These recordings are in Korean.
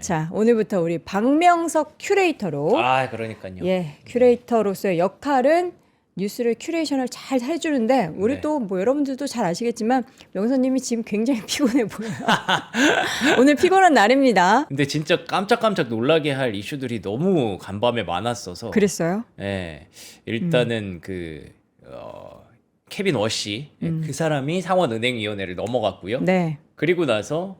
자, 오늘부터 우리 박명석 큐레이터로 그러니까요. 예, 큐레이터로서의 역할은 뉴스를 큐레이션을 잘 해주는데 우리 네. 또 뭐 여러분들도 잘 아시겠지만 명선님이 지금 굉장히 피곤해 보여요. 오늘 피곤한 날입니다. 근데 진짜 깜짝깜짝 놀라게 할 이슈들이 너무 간밤에 많았어서. 그랬어요? 예. 일단은 케빈 워시 그 사람이 상원은행위원회를 넘어갔고요. 네. 그리고 나서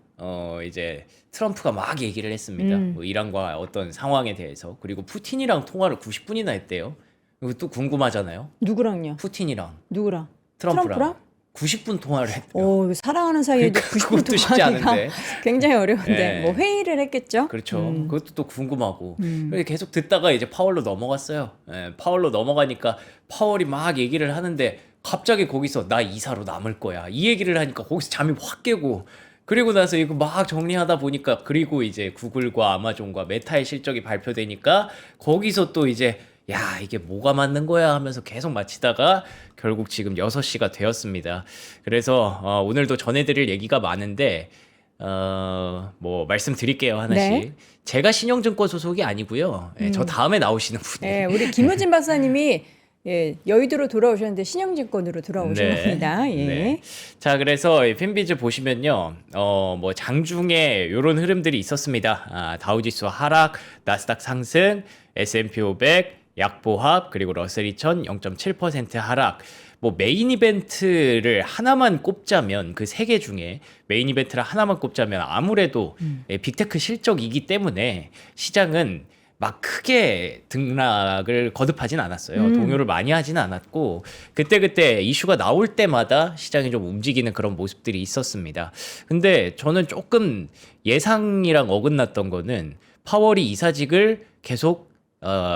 이제 트럼프가 막 얘기를 했습니다. 뭐 이란과 어떤 상황에 대해서. 그리고 푸틴이랑 통화를 90분이나 했대요. 이거 또 궁금하잖아요. 누구랑요? 푸틴이랑 누구랑? 트럼프랑 90분 통화를 했대요. 오, 이거 사랑하는 사이에도 그러니까 90분 그것도 쉽지 통화하기가 않은데. 굉장히 어려운데 네. 뭐 회의를 했겠죠? 그렇죠. 그것도 또 궁금하고. 그래서 계속 듣다가 이제 파월로 넘어갔어요. 예, 파월로 넘어가니까 파월이 막 얘기를 하는데 갑자기 거기서 나 이사로 남을 거야. 이 얘기를 하니까 거기서 잠이 확 깨고 그리고 나서 이거 막 정리하다 보니까 그리고 이제 구글과 아마존과 메타의 실적이 발표되니까 거기서 또 이제 야, 이게 뭐가 맞는 거야 하면서 계속 마치다가 결국 지금 6시가 되었습니다. 그래서 오늘도 전해드릴 얘기가 많은데 뭐 말씀드릴게요 하나씩. 네. 제가 신영증권 소속이 아니고요. 예, 저 다음에 나오시는 분이. 네, 우리 김효진 박사님이 예, 여의도로 돌아오셨는데 신영증권으로 돌아오신 네. 겁니다. 예. 네. 자, 그래서 이 핀비즈 보시면요, 뭐 장중에 이런 흐름들이 있었습니다. 다우지수 하락, 나스닥 상승, S&P 500 약보합, 그리고 러셀 2000 0.7% 하락. 뭐 메인 이벤트를 하나만 꼽자면 그 세 개 중에 메인 이벤트를 하나만 꼽자면 아무래도 빅테크 실적이기 때문에 시장은 막 크게 등락을 거듭하진 않았어요. 동요를 많이 하진 않았고 그때 이슈가 나올 때마다 시장이 좀 움직이는 그런 모습들이 있었습니다. 근데 저는 조금 예상이랑 어긋났던 거는 파월이 이사직을 계속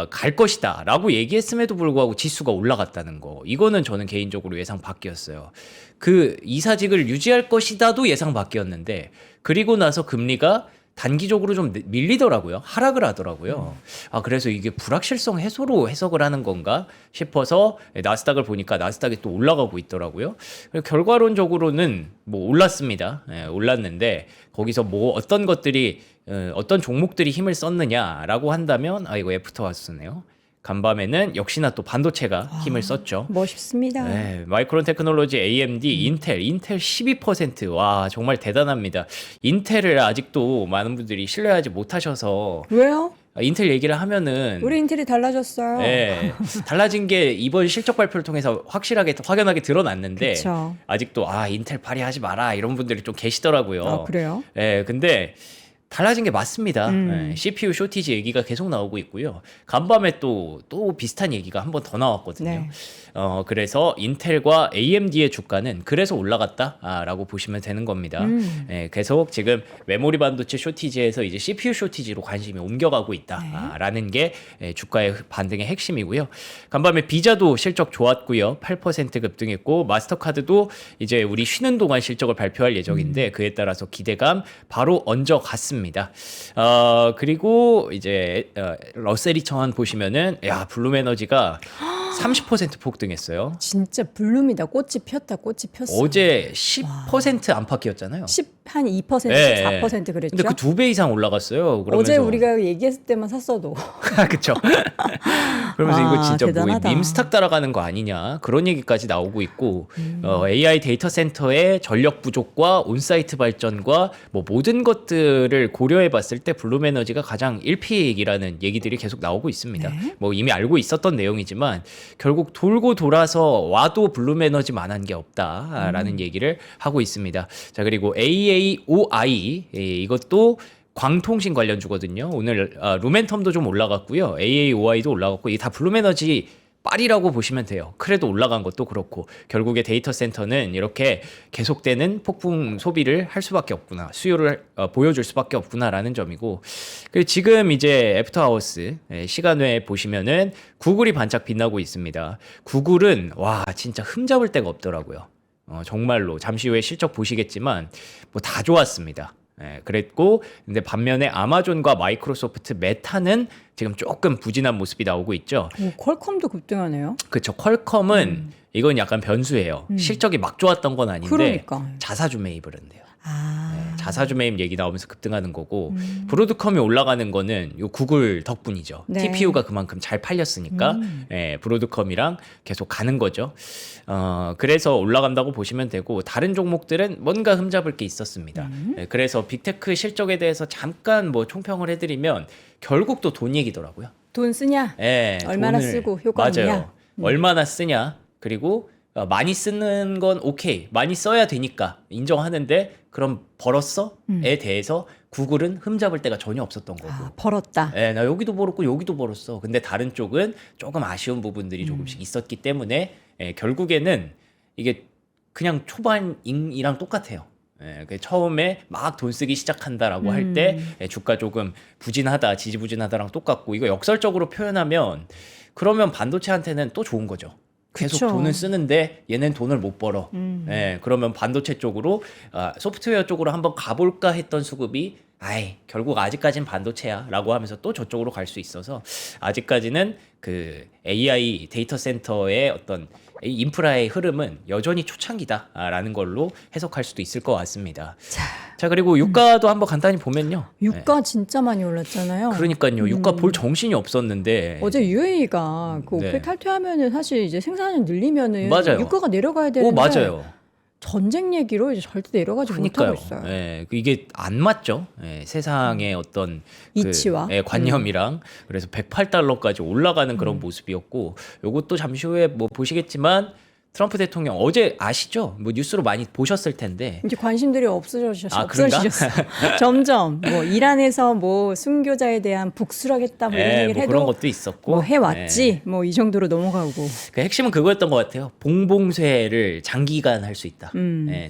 갈 것이다 라고 얘기했음에도 불구하고 지수가 올라갔다는 거. 이거는 저는 개인적으로 예상 밖이었어요. 그 이사직을 유지할 것이다도 예상 밖이었는데 그리고 나서 금리가 단기적으로 좀 밀리더라고요. 하락을 하더라고요. 그래서 이게 불확실성 해소로 해석을 하는 건가 싶어서 나스닥을 보니까 나스닥이 또 올라가고 있더라고요. 결과론적으로는 뭐 올랐습니다. 예, 올랐는데 거기서 뭐 어떤 것들이 어떤 종목들이 힘을 썼느냐라고 한다면 이거 애프터와스네요. 간밤에는 역시나 또 반도체가 힘을 썼죠. 멋있습니다. 네, 마이크론 테크놀로지, AMD, 인텔 12%. 와, 정말 대단합니다. 인텔을 아직도 많은 분들이 신뢰하지 못하셔서 왜요? 인텔 얘기를 하면은 우리 인텔이 달라졌어요. 네, 달라진 게 이번 실적 발표를 통해서 확연하게 드러났는데 그쵸. 아직도 인텔 발휘하지 마라 이런 분들이 좀 계시더라고요. 그래요? 네, 근데 달라진 게 맞습니다. 네, CPU 쇼티지 얘기가 계속 나오고 있고요. 간밤에 또 비슷한 얘기가 한 번 더 나왔거든요. 네. 그래서 인텔과 AMD의 주가는 그래서 올라갔다라고 보시면 되는 겁니다. 네, 계속 지금 메모리 반도체 쇼티지에서 이제 CPU 쇼티지로 관심이 옮겨가고 있다라는 게 주가의 반등의 핵심이고요. 간밤에 비자도 실적 좋았고요. 8% 급등했고 마스터카드도 이제 우리 쉬는 동안 실적을 발표할 예정인데 그에 따라서 기대감 바로 얹어갔습니다. 그리고 이제 러셀 2000 보시면은 블룸에너지가 30% 폭등했어요. 진짜 블룸이다. 꽃이 폈다. 꽃이 폈어. 어제 10% 안팎이었잖아요. 한 2%, 네. 4% 그랬죠. 근데 그 2배 이상 올라갔어요. 그러면서 어제 우리가 얘기했을 때만 샀어도. 그렇죠. 그러면서 이거 진짜 대단하다. 뭐 밈스탁 따라가는 거 아니냐 그런 얘기까지 나오고 있고 AI 데이터 센터의 전력 부족과 온사이트 발전과 뭐 모든 것들을 고려해봤을 때 블룸에너지가 가장 일픽이라는 얘기들이 계속 나오고 있습니다. 네. 뭐 이미 알고 있었던 내용이지만 결국 돌고 돌아서 와도 블룸에너지만한 게 없다라는 얘기를 하고 있습니다. 자, 그리고 AAOI 이것도 광통신 관련주거든요. 오늘 루멘텀도 좀 올라갔고요. AAOI도 올라갔고 이게 다 블룸에너지 빨이라고 보시면 돼요. 크레도 올라간 것도 그렇고 결국에 데이터 센터는 이렇게 계속되는 폭풍 소비를 할 수밖에 없구나. 수요를 보여줄 수밖에 없구나라는 점이고 그리고 지금 이제 애프터하우스 시간외에 보시면은 구글이 반짝 빛나고 있습니다. 구글은 와 진짜 흠잡을 데가 없더라고요. 정말로 잠시 후에 실적 보시겠지만 뭐 다 좋았습니다. 그랬고 근데 반면에 아마존과 마이크로소프트, 메타는 지금 조금 부진한 모습이 나오고 있죠. 퀄컴도 급등하네요. 그렇죠. 퀄컴은 이건 약간 변수예요. 실적이 막 좋았던 건 아닌데 그러니까. 자사주 매입을 한대요. 자사주 매입 얘기 나오면서 급등하는 거고 브로드컴이 올라가는 거는 요 구글 덕분이죠. 네. TPU가 그만큼 잘 팔렸으니까 예, 브로드컴이랑 계속 가는 거죠. 그래서 올라간다고 보시면 되고 다른 종목들은 뭔가 흠잡을 게 있었습니다. 예, 그래서 빅테크 실적에 대해서 잠깐 뭐 총평을 해드리면 결국 또 돈 얘기더라고요. 돈 쓰냐? 예, 얼마나 쓰고 효과 맞아요. 없냐? 얼마나 쓰냐? 그리고 많이 쓰는 건 오케이. 많이 써야 되니까 인정하는데 그럼 벌었어?에 대해서 구글은 흠잡을 데가 전혀 없었던 거고. 벌었다. 예, 나 여기도 벌었고 여기도 벌었어. 근데 다른 쪽은 조금 아쉬운 부분들이 조금씩 있었기 때문에 결국에는 이게 그냥 초반이랑 똑같아요. 처음에 막 돈 쓰기 시작한다라고 할 때 주가 조금 부진하다, 지지부진하다랑 똑같고 이거 역설적으로 표현하면 그러면 반도체한테는 또 좋은 거죠. 계속 그쵸. 돈을 쓰는데 얘는 돈을 못 벌어. 그러면 반도체 쪽으로 소프트웨어 쪽으로 한번 가볼까 했던 수급이 결국 아직까진 반도체야 라고 하면서 또 저쪽으로 갈 수 있어서 아직까지는 그 AI 데이터 센터의 어떤 인프라의 흐름은 여전히 초창기다라는 걸로 해석할 수도 있을 것 같습니다. 자 그리고 유가도 한번 간단히 보면요. 유가 진짜 많이 올랐잖아요. 그러니까요. 유가 볼 정신이 없었는데 어제 UAE가 그 네. 오펙 탈퇴하면은 사실 이제 생산을 늘리면은 맞아요. 유가가 내려가야 되는데 맞아요. 전쟁 얘기로 이제 절대 내려가지 그러니까요. 못하고 있어요. 이게 안 맞죠. 세상의 어떤 이치와 관념이랑 그래서 108달러까지 올라가는 그런 모습이었고 요것도 잠시 후에 뭐 보시겠지만 트럼프 대통령 어제 아시죠? 뭐 뉴스로 많이 보셨을 텐데 이제 관심들이 없어지셨어요. 그런가? 점점 뭐 이란에서 뭐 순교자에 대한 복수하겠다 뭐 이런 얘기를 뭐 해도 그런 것도 있었고 뭐 해왔지 뭐 이 정도로 넘어가고 그 핵심은 그거였던 것 같아요. 봉봉쇄를 장기간 할 수 있다.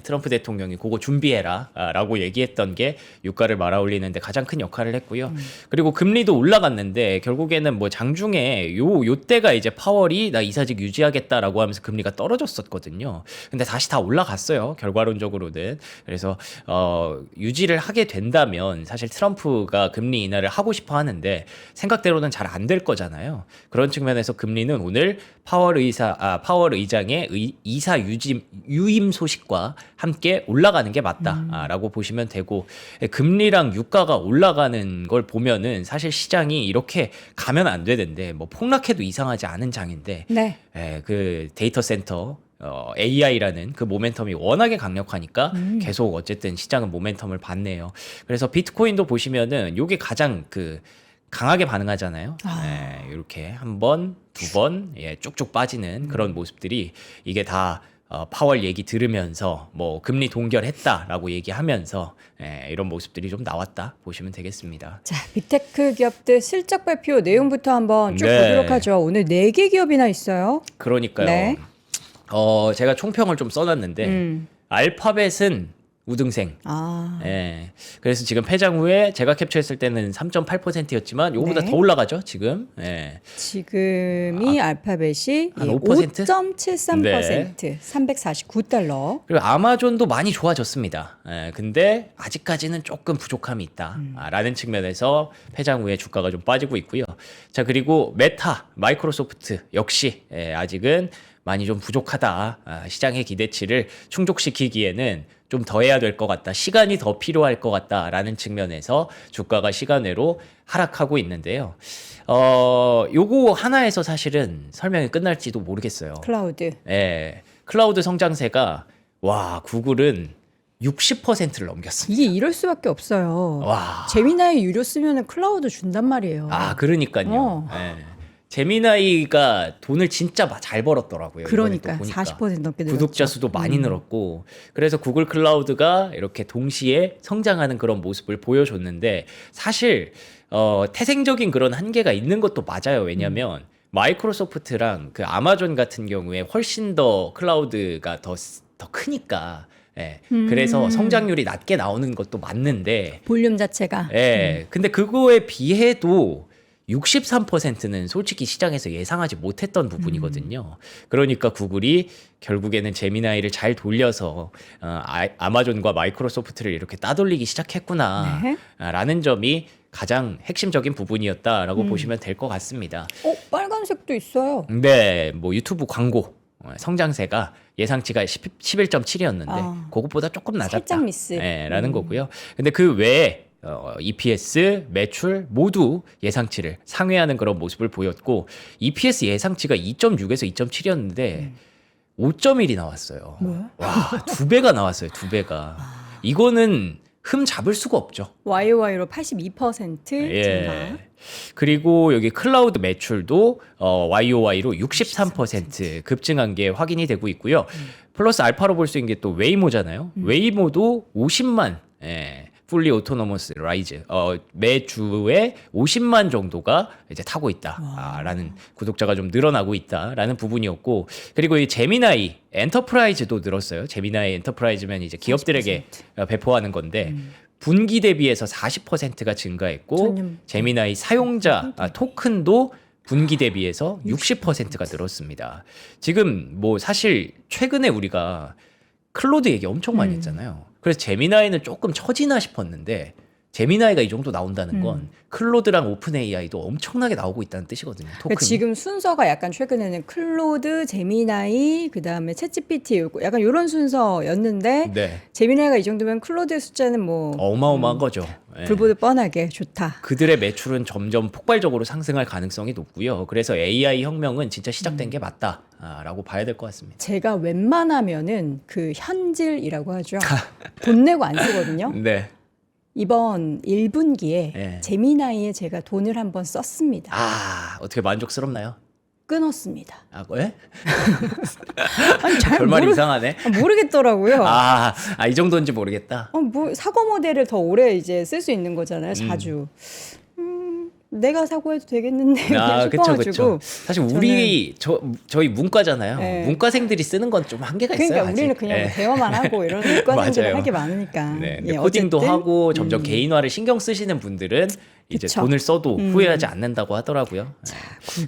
트럼프 대통령이 그거 준비해라라고 얘기했던 게 유가를 말아올리는데 가장 큰 역할을 했고요. 그리고 금리도 올라갔는데 결국에는 뭐 장중에 요 때가 이제 파월이 나 이사직 유지하겠다라고 하면서 금리가 떨어졌었거든요. 근데 다시 다 올라갔어요. 결과론적으로는. 그래서 유지를 하게 된다면 사실 트럼프가 금리 인하를 하고 싶어 하는데 생각대로는 잘 안 될 거잖아요. 그런 측면에서 금리는 오늘 파월 의장의 이사 유임 소식과 함께 올라가는 게 맞다라고 보시면 되고 금리랑 유가가 올라가는 걸 보면은 사실 시장이 이렇게 가면 안 되는데 뭐 폭락해도 이상하지 않은 장인데 네. 그 데이터 센터 AI라는 그 모멘텀이 워낙에 강력하니까 계속 어쨌든 시장은 모멘텀을 받네요. 그래서 비트코인도 보시면은 요게 가장 그 강하게 반응하잖아요. 이렇게 한 번, 두 번 쭉쭉 빠지는 그런 모습들이 이게 다 파월 얘기 들으면서 뭐 금리 동결했다라고 얘기하면서 이런 모습들이 좀 나왔다 보시면 되겠습니다. 자, 빅테크 기업들 실적 발표 내용부터 한번 쭉 네. 보도록 하죠. 오늘 4개 기업이나 있어요. 그러니까요. 네. 제가 총평을 좀 써놨는데 알파벳은 우등생. 그래서 지금 폐장 후에 제가 캡처했을 때는 3.8%였지만 요거보다 네. 더 올라가죠 지금. 지금이 알파벳이 한 5%? 5.73%, 349달러. 그리고 아마존도 많이 좋아졌습니다. 근데 아직까지는 조금 부족함이 있다라는 측면에서 폐장 후에 주가가 좀 빠지고 있고요. 자 그리고 메타, 마이크로소프트 역시 아직은 많이 좀 부족하다. 시장의 기대치를 충족시키기에는 좀 더 해야 될 것 같다. 시간이 더 필요할 것 같다라는 측면에서 주가가 시간외로 하락하고 있는데요. 요거 하나에서 사실은 설명이 끝날지도 모르겠어요. 클라우드. 클라우드 성장세가 구글은 60%를 넘겼습니다. 이게 이럴 수밖에 없어요. 와. 제미나이 유료 쓰면 클라우드 준단 말이에요. 그러니까요. 제미나이가 돈을 진짜 잘 벌었더라고요. 그러니까 이번에 또 보니까. 40% 넘게 늘었죠. 구독자 수도 많이 늘었고 그래서 구글 클라우드가 이렇게 동시에 성장하는 그런 모습을 보여줬는데 사실 태생적인 그런 한계가 있는 것도 맞아요. 왜냐하면 마이크로소프트랑 그 아마존 같은 경우에 훨씬 더 클라우드가 더 크니까 그래서 성장률이 낮게 나오는 것도 맞는데 볼륨 자체가. 근데 그거에 비해도 63%는 솔직히 시장에서 예상하지 못했던 부분이거든요. 그러니까 구글이 결국에는 제미나이를 잘 돌려서 아마존과 마이크로소프트를 이렇게 따돌리기 시작했구나라는 점이 가장 핵심적인 부분이었다라고 보시면 될 것 같습니다. 빨간색도 있어요. 네, 뭐 유튜브 광고 성장세가 예상치가 11.7이었는데 그것보다 조금 낮았다. 살짝 미스. 라는 거고요. 근데 그 외에 EPS, 매출 모두 예상치를 상회하는 그런 모습을 보였고 EPS 예상치가 2.6에서 2.7이었는데 5.1이 나왔어요. 뭐야? 와, 2배가 나왔어요. 2배가. 이거는 흠 잡을 수가 없죠. YOY로 82% 증가. 예. 그리고 여기 클라우드 매출도 YOY로 63% 급증한 게 확인이 되고 있고요. 플러스 알파로 볼 수 있는 게 또 웨이모잖아요. 웨이모도 50만 풀리 오토노머스 라이즈 매주에 50만 정도가 이제 타고 있다라는 구독자가 좀 늘어나고 있다라는 부분이었고 그리고 이 제미나이 엔터프라이즈도 늘었어요. 제미나이 엔터프라이즈면 이제 기업들에게 40%. 배포하는 건데 분기 대비해서 40%가 증가했고 전년. 제미나이 사용자 토큰도 분기 대비해서 60%가 늘었습니다. 지금 뭐 사실 최근에 우리가 클로드 얘기 엄청 많이 했잖아요. 그래서 제미나이는 조금 처지나 싶었는데 제미나이가 이 정도 나온다는 건 클로드랑 오픈 AI도 엄청나게 나오고 있다는 뜻이거든요. 토큰이. 그러니까 지금 순서가 약간 최근에는 클로드, 제미나이, 그다음에 챗GPT 약간 이런 순서였는데 네. 제미나이가 이 정도면 클로드의 숫자는 뭐 어마어마한 거죠. 예. 불보듯 뻔하게 좋다. 그들의 매출은 점점 폭발적으로 상승할 가능성이 높고요. 그래서 AI 혁명은 진짜 시작된 게 맞다라고 봐야 될 것 같습니다. 제가 웬만하면은 그 현질이라고 하죠. 돈 내고 안 쓰거든요. 네. 이번 1분기에 네. 제미나이에 제가 돈을 한번 썼습니다. 어떻게 만족스럽나요? 끊었습니다. 왜? 아니 잘 결말이 이상하네. 모르겠더라고요. 이 정도인지 모르겠다. 뭐 사고 모델을 더 오래 이제 쓸 수 있는 거잖아요. 자주. 내가 사고해도 되겠는데 그냥 그쵸. 싶어가지고. 사실 저희 문과잖아요. 네. 문과생들이 쓰는 건 좀 한계가 있어요. 그러니까 우리는 아직. 그냥 예. 뭐 대화만 하고 이런 문과생들은 맞아요. 할 게 많으니까. 네, 근데 예, 코딩도 어쨌든, 하고 점점 개인화를 신경 쓰시는 분들은 이제 그쵸. 돈을 써도 후회하지 않는다고 하더라고요.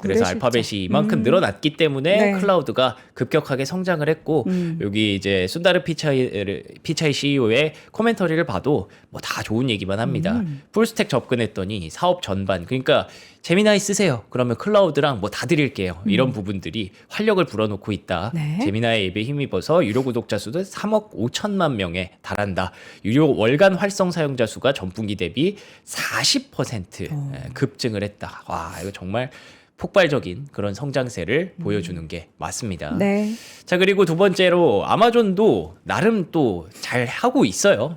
그래서 알파벳이 이만큼 늘어났기 때문에 네. 클라우드가 급격하게 성장을 했고 여기 이제 순다르 피차이 CEO의 코멘터리를 봐도 뭐 다 좋은 얘기만 합니다. 풀스택 접근했더니 사업 전반 그러니까 제미나이 쓰세요. 그러면 클라우드랑 뭐 다 드릴게요. 이런 부분들이 활력을 불어넣고 있다. 네. 제미나이 앱에 힘입어서 유료 구독자 수도 3억 5천만 명에 달한다. 유료 월간 활성 사용자 수가 전분기 대비 40% 급증을 했다. 와, 이거 정말 폭발적인 그런 성장세를 보여주는 게 맞습니다. 네. 자, 그리고 두 번째로 아마존도 나름 또 잘 하고 있어요.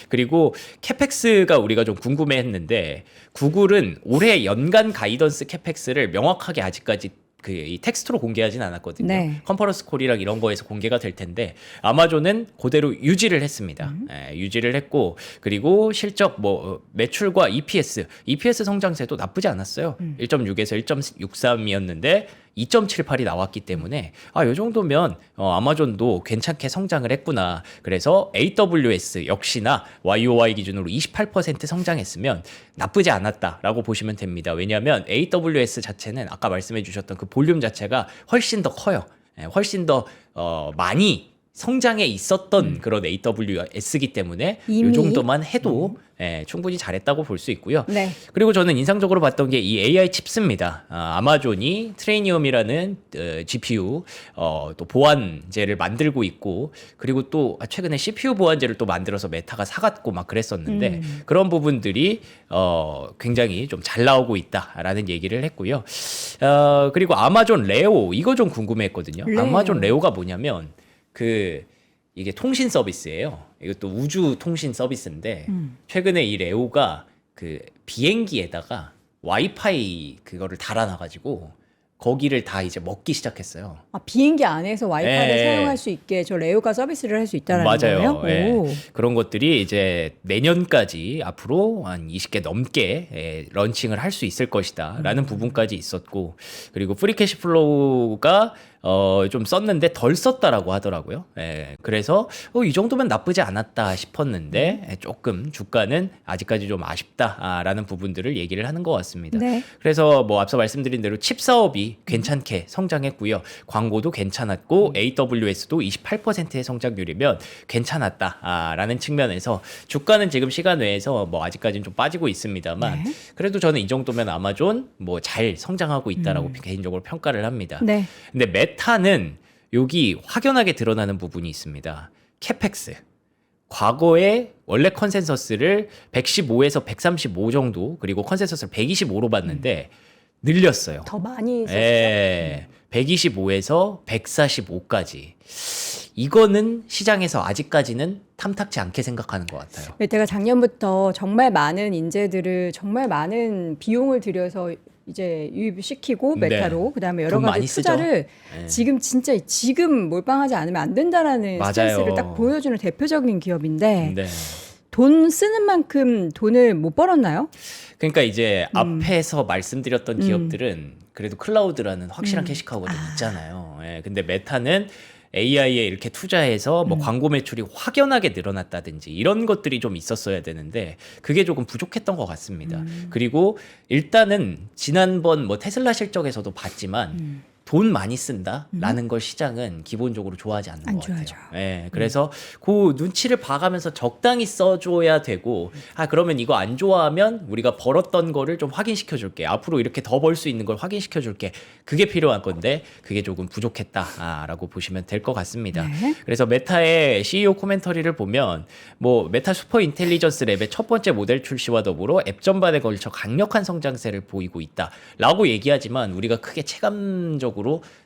그리고 캐펙스가 우리가 좀 궁금해 했는데 구글은 올해 연간 가이던스 캐펙스를 명확하게 아직까지 이 텍스트로 공개하진 않았거든요. 네. 컨퍼런스 콜이랑 이런 거에서 공개가 될 텐데 아마존은 그대로 유지를 했습니다. 유지를 했고 그리고 실적 뭐 매출과 EPS 성장세도 나쁘지 않았어요. 1.6에서 1.63이었는데 2.78이 나왔기 때문에 이 정도면 아마존도 괜찮게 성장을 했구나. 그래서 AWS 역시나 YOY 기준으로 28% 성장했으면 나쁘지 않았다라고 보시면 됩니다. 왜냐하면 AWS 자체는 아까 말씀해 주셨던 그 볼륨 자체가 훨씬 더 커요. 훨씬 더 많이 성장해 있었던 그런 AWS이기 때문에 이 정도만 해도 충분히 잘했다고 볼 수 있고요. 네. 그리고 저는 인상적으로 봤던 게 이 AI 칩스입니다. 아마존이 트레이니엄이라는 GPU 또 보완제를 만들고 있고 그리고 또 최근에 CPU 보완제를 또 만들어서 메타가 사갔고 막 그랬었는데 그런 부분들이 굉장히 좀 잘 나오고 있다라는 얘기를 했고요. 그리고 아마존 레오 이거 좀 궁금했거든요. 레오. 아마존 레오가 뭐냐면 이게 통신 서비스예요. 이것도 우주 통신 서비스인데 최근에 이 레오가 그 비행기에다가 와이파이 그거를 달아놔가지고 거기를 다 이제 먹기 시작했어요. 비행기 안에서 와이파이를 예. 사용할 수 있게 저 레오가 서비스를 할 수 있다는 맞아요. 거예요? 예. 오. 그런 것들이 이제 내년까지 앞으로 한 20개 넘게 런칭을 할 수 있을 것이다라는 부분까지 있었고 그리고 프리캐시 플로우가 좀 썼는데 덜 썼다라고 하더라고요. 그래서 이 정도면 나쁘지 않았다 싶었는데 조금 주가는 아직까지 좀 아쉽다라는 부분들을 얘기를 하는 것 같습니다. 네. 그래서 뭐 앞서 말씀드린 대로 칩 사업이 괜찮게 성장했고요. 광고도 괜찮았고 AWS도 28%의 성장률이면 괜찮았다라는 측면에서 주가는 지금 시간 외에서 뭐 아직까지는 좀 빠지고 있습니다만 네. 그래도 저는 이 정도면 아마존 뭐 잘 성장하고 있다라고 개인적으로 평가를 합니다. 네. 근데 메타는 여기 확연하게 드러나는 부분이 있습니다. 캐펙스. 과거에 원래 컨센서스를 115에서 135 정도, 그리고 컨센서스를 125로 봤는데 늘렸어요. 더 많이 썼죠. 예. 125에서 145까지. 이거는 시장에서 아직까지는 탐탁지 않게 생각하는 것 같아요. 메타가 작년부터 정말 많은 인재들을 정말 많은 비용을 들여서 이제 유입시키고 네. 메타로 그다음에 여러 돈 가지 많이 쓰죠. 투자를 네. 지금 몰빵하지 않으면 안 된다라는 맞아요. 스탠스를 딱 보여주는 대표적인 기업인데 네. 돈 쓰는 만큼 돈을 못 벌었나요? 그러니까 이제 앞에서 말씀드렸던 기업들은 그래도 클라우드라는 확실한 캐시카우가 좀 있잖아요. 예, 근데 메타는 AI에 이렇게 투자해서 뭐 광고 매출이 확연하게 늘어났다든지 이런 것들이 좀 있었어야 되는데 그게 조금 부족했던 것 같습니다. 그리고 일단은 지난번 뭐 테슬라 실적에서도 봤지만 돈 많이 쓴다라는 걸 시장은 기본적으로 좋아하지 않는 안 것 같아요. 좋아하죠. 예, 그래서 그 눈치를 봐가면서 적당히 써줘야 되고, 그러면 이거 안 좋아하면 우리가 벌었던 거를 좀 확인시켜줄게. 앞으로 이렇게 더 벌 수 있는 걸 확인시켜줄게. 그게 필요한 건데 그게 조금 부족했다라고 보시면 될 것 같습니다. 네. 그래서 메타의 CEO 코멘터리를 보면 뭐 메타 슈퍼 인텔리전스 랩의 첫 번째 모델 출시와 더불어 앱 전반에 걸쳐 강력한 성장세를 보이고 있다라고 얘기하지만 우리가 크게 체감적으로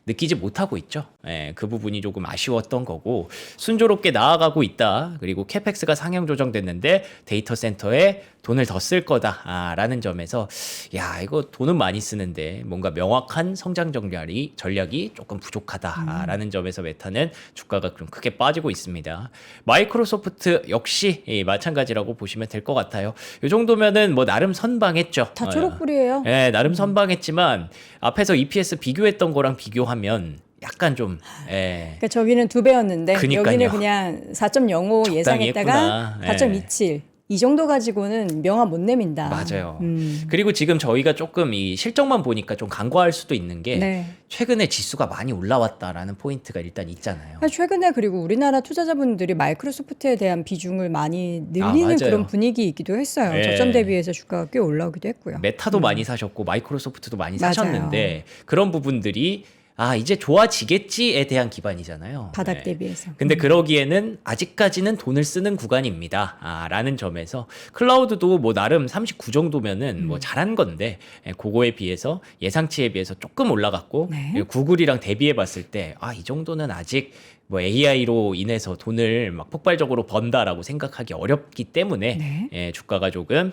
느끼지 못하고 있죠. 예, 그 부분이 조금 아쉬웠던 거고 순조롭게 나아가고 있다. 그리고 캐펙스가 상향 조정됐는데 데이터 센터에 돈을 더 쓸 거다라는 점에서 야 이거 돈은 많이 쓰는데 뭔가 명확한 성장 전략이 조금 부족하다라는 점에서 메타는 주가가 좀 크게 빠지고 있습니다. 마이크로소프트 역시 마찬가지라고 보시면 될 것 같아요. 이 정도면은 뭐 나름 선방했죠. 다 초록불이에요. 예, 나름 선방했지만 앞에서 EPS 비교했던 거랑 비교하면 약간 좀 예. 그러니까 저기는 2배였는데 그니까요. 여기는 그냥 4.05 예상했다가 했구나. 4.27 이 정도 가지고는 명함 못 내민다. 맞아요. 그리고 지금 저희가 조금 이 실적만 보니까 좀 간과할 수도 있는 게 네. 최근에 지수가 많이 올라왔다라는 포인트가 일단 있잖아요. 사실 최근에 그리고 우리나라 투자자분들이 마이크로소프트에 대한 비중을 많이 늘리는 맞아요. 그런 분위기이기도 했어요. 네. 저점 대비해서 주가가 꽤 올라오기도 했고요. 메타도 많이 사셨고 마이크로소프트도 많이 맞아요. 사셨는데 그런 부분들이 이제 좋아지겠지에 대한 기반이잖아요. 바닥 네. 대비해서. 근데 그러기에는 아직까지는 돈을 쓰는 구간입니다. 라는 점에서 클라우드도 뭐 나름 39 정도면은 뭐 잘한 건데 그거에 비해서 예상치에 비해서 조금 올라갔고 네. 구글이랑 대비해 봤을 때 이 정도는 아직 뭐 AI로 인해서 돈을 막 폭발적으로 번다라고 생각하기 어렵기 때문에 네. 주가가 조금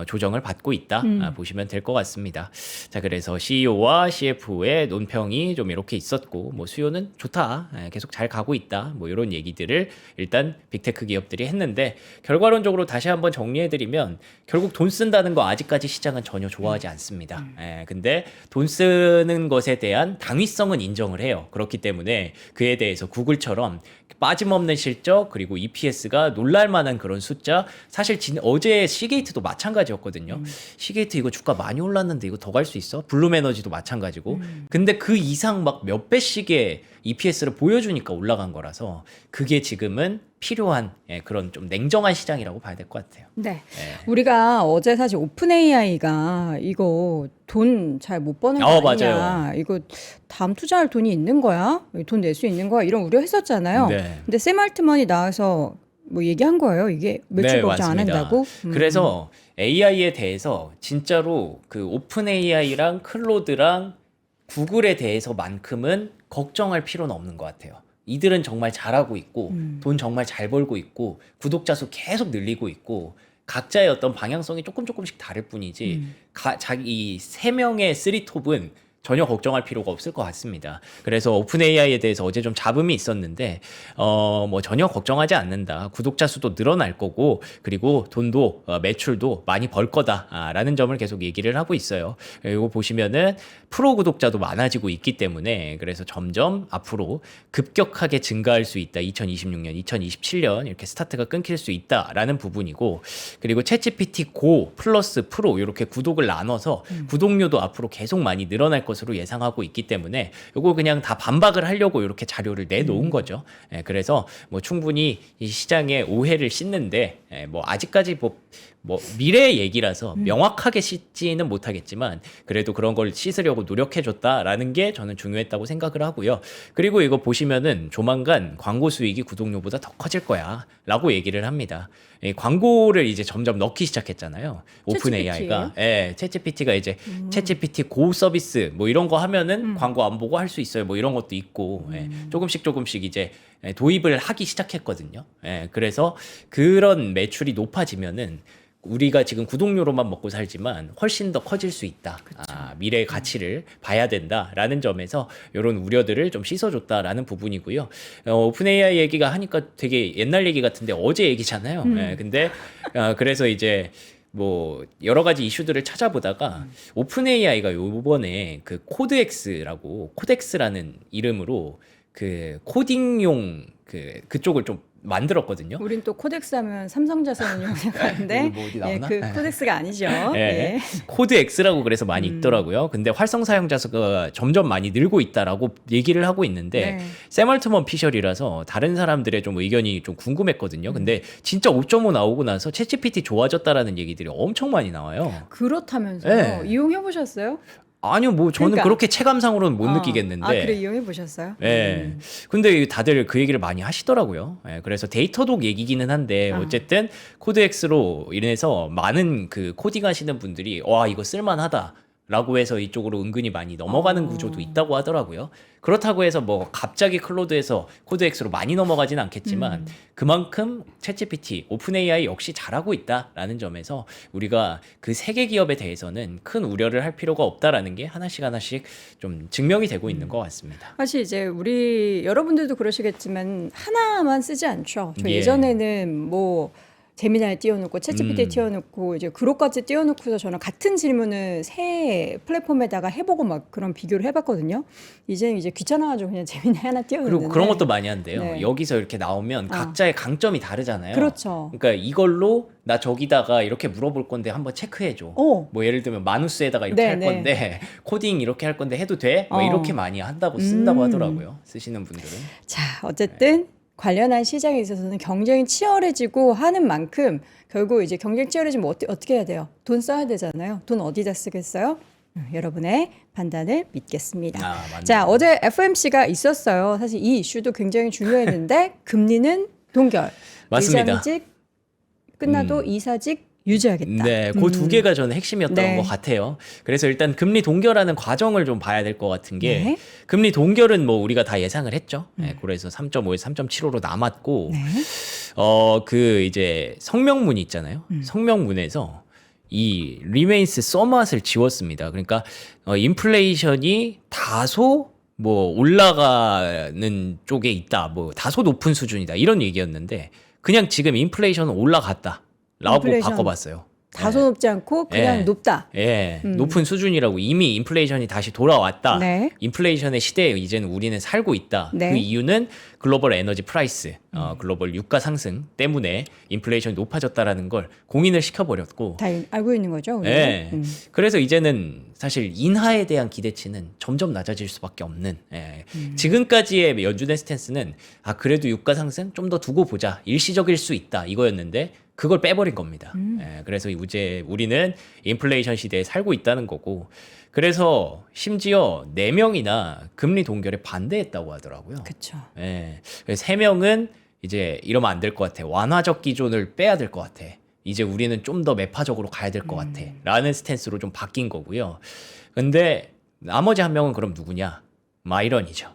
조정을 받고 있다 보시면 될 것 같습니다. 자, 그래서 CEO와 CFO의 논평이 좀 이렇게 있었고 뭐 수요는 좋다, 계속 잘 가고 있다, 뭐 이런 얘기들을 일단 빅테크 기업들이 했는데 결과론적으로 다시 한번 정리해드리면 결국 돈 쓴다는 거 아직까지 시장은 전혀 좋아하지 않습니다. 근데 돈 쓰는 것에 대한 당위성은 인정을 해요. 그렇기 때문에 그에 대해서 구글처럼 빠짐없는 실적 그리고 EPS가 놀랄만한 그런 숫자 사실 어제 시게이트도 마찬가지였거든요. 시게이트 이거 주가 많이 올랐는데 이거 더 갈 수 있어? 블룸에너지도 마찬가지고 근데 그 이상 막 몇 배씩의 EPS를 보여주니까 올라간 거라서 그게 지금은 필요한 그런 좀 냉정한 시장이라고 봐야 될 것 같아요. 네. 우리가 어제 사실 오픈 AI가 이거 돈 잘 못 버는 거 아니냐. 맞아요. 이거 다음 투자할 돈이 있는 거야? 돈 낼 수 있는 거야? 이런 우려했었잖아요. 네. 근데 샘 알트만이 나와서 뭐 얘기한 거예요. 이게 매출 걱정 안 맞습니다. 한다고? 그래서 AI에 대해서 진짜로 그 오픈 AI랑 클로드랑 구글에 대해서만큼은 걱정할 필요는 없는 것 같아요. 이들은 정말 잘하고 있고 돈 정말 잘 벌고 있고 구독자 수 계속 늘리고 있고 각자의 어떤 방향성이 조금씩 다를 뿐이지 자기 이 세 명의 쓰리톱은 전혀 걱정할 필요가 없을 것 같습니다. 그래서 오픈 AI에 대해서 어제 좀 잡음이 있었는데 뭐 전혀 걱정하지 않는다. 구독자 수도 늘어날 거고 그리고 돈도 매출도 많이 벌 거다라는 점을 계속 얘기를 하고 있어요. 이거 보시면은 프로 구독자도 많아지고 있기 때문에 그래서 점점 앞으로 급격하게 증가할 수 있다. 2026년, 2027년 이렇게 스타트가 끊길 수 있다라는 부분이고 그리고 챗GPT 고 플러스 프로 이렇게 구독을 나눠서 구독료도 앞으로 계속 많이 늘어날 것으로 예상하고 있기 때문에 이거 그냥 다 반박을 하려고 이렇게 자료를 내놓은 거죠. 그래서 뭐 충분히 이 시장의 오해를 씻는데 뭐 아직까지 뭐 미래의 얘기라서 명확하게 씻지는 못하겠지만 그래도 그런 걸 씻으려고 노력해줬다라는 게 저는 중요했다고 생각을 하고요. 그리고 이거 보시면은 조만간 광고 수익이 구독료보다 더 커질 거야라고 얘기를 합니다. 이 광고를 이제 점점 넣기 시작했잖아요. 오픈 AI가. 예, 챗GPT가 이제 챗GPT 고 서비스 뭐 이런 거 하면은 광고 안 보고 할 수 있어요. 뭐 이런 것도 있고 예, 조금씩 이제 도입을 하기 시작했거든요. 예, 그래서 그런 매출이 높아지면은 우리가 지금 구독료로만 먹고 살지만 훨씬 더 커질 수 있다. 미래의 가치를 봐야 된다라는 점에서 이런 우려들을 좀 씻어줬다라는 부분이고요. 오픈 AI 얘기가 하니까 되게 옛날 얘기 같은데 어제 얘기잖아요. 예, 근데 그래서 이제 뭐 여러 가지 이슈들을 찾아보다가 오픈 AI가 요번에 그 코덱스라는 이름으로 그 코딩용 그쪽을 좀 만들었거든요. 우린 또 코덱스 하면 삼성자산운용 생각하는데 뭐 어디 나오나? 그 코덱스가 아니죠. 예. 코드 X라고 그래서 많이 있더라고요. 근데 활성 사용자 수가 점점 많이 늘고 있다라고 얘기를 하고 있는데 샘 얼트먼 피셜이라서 다른 사람들의 좀 의견이 좀 궁금했거든요. 근데 진짜 5.5 나오고 나서 챗GPT 좋아졌다라는 얘기들이 엄청 많이 나와요. 그렇다면서요. 이용해 보셨어요? 아니요, 뭐 저는 그러니까. 그렇게 체감상으로는 못 느끼겠는데. 그래 이용해 보셨어요? 예. 근데 다들 그 얘기를 많이 하시더라고요. 예, 그래서 데이터독 얘기기는 한데 어쨌든 코드엑스로 인해서 많은 그 코딩 하시는 분들이 와 이거 쓸만하다. 라고 해서 이쪽으로 은근히 많이 넘어가는 구조도 있다고 하더라고요. 그렇다고 해서 뭐 갑자기 클로드에서 코드엑스로 많이 넘어가진 않겠지만 그만큼 챗GPT, 오픈 AI 역시 잘하고 있다라는 점에서 우리가 그 세 개 기업에 대해서는 큰 우려를 할 필요가 없다라는 게 하나씩 좀 증명이 되고 있는 것 같습니다. 사실 이제 우리 여러분들도 그러시겠지만 하나만 쓰지 않죠. 저 예. 예전에는 뭐 제미나이 띄워놓고 챗GPT 띄워놓고 이제 그로까지 띄워놓고서 저는 같은 질문을 새 플랫폼에다가 해보고 막 그런 비교를 해봤거든요. 이제는 이제 귀찮아가지고 그냥 제미나이 하나 띄워놓는데. 그리고 그런 것도 많이 한대요. 네. 여기서 이렇게 나오면 각자의 강점이 다르잖아요. 그렇죠. 그러니까 이걸로 나 저기다가 이렇게 물어볼 건데 한번 체크해줘. 뭐 예를 들면 마누스에다가 이렇게 할 건데 코딩 이렇게 할 건데 해도 돼? 뭐 이렇게 많이 쓴다고 하더라고요. 쓰시는 분들은. 자, 어쨌든 관련한 시장에 있어서는 경쟁이 치열해지고 하는 만큼 결국 이제 경쟁 치열해지면 어떻게 해야 돼요? 돈 써야 되잖아요. 돈 어디다 쓰겠어요? 여러분의 판단을 믿겠습니다. 맞네요. 자, 어제 FOMC가 있었어요. 사실 이 이슈도 굉장히 중요했는데 금리는 동결. 맞습니다. 의장직 끝나도 이사직 유지하겠다. 네, 그 두 개가 저는 핵심이었던 네. 것 같아요. 그래서 일단 금리 동결하는 과정을 좀 봐야 될 것 같은 게 네. 금리 동결은 뭐 우리가 다 예상을 했죠. 네, 그래서 3.5에서 3.75로 남았고 네. 그 이제 성명문이 있잖아요. 성명문에서 이 remains somewhat을 지웠습니다. 그러니까 인플레이션이 다소 뭐 올라가는 쪽에 있다. 뭐 다소 높은 수준이다. 이런 얘기였는데 그냥 지금 인플레이션은 올라갔다. 라고 인플레이션. 바꿔봤어요. 다소 높지 않고 그냥 높다. 예, 높은 수준이라고 이미 인플레이션이 다시 돌아왔다. 네. 인플레이션의 시대에 이제는 우리는 살고 있다. 네. 그 이유는 글로벌 에너지 프라이스, 글로벌 유가 상승 때문에 인플레이션이 높아졌다라는 걸 공인을 시켜버렸고. 다 알고 있는 거죠. 우리는? 예. 그래서 이제는 사실 인하에 대한 기대치는 점점 낮아질 수밖에 없는. 예. 지금까지의 연준의 스탠스는 그래도 유가 상승 좀 더 두고 보자. 일시적일 수 있다. 이거였는데 그걸 빼버린 겁니다. 예, 그래서 이제 우리는 인플레이션 시대에 살고 있다는 거고, 그래서 심지어 4명이나 금리 동결에 반대했다고 하더라고요. 그렇죠. 예, 3명은 이제 이러면 안 될 것 같아. 완화적 기존을 빼야 될 것 같아. 이제 우리는 좀 더 매파적으로 가야 될 것 같아. 라는 스탠스로 좀 바뀐 거고요. 근데 나머지 1명은 그럼 누구냐? 마이런이죠.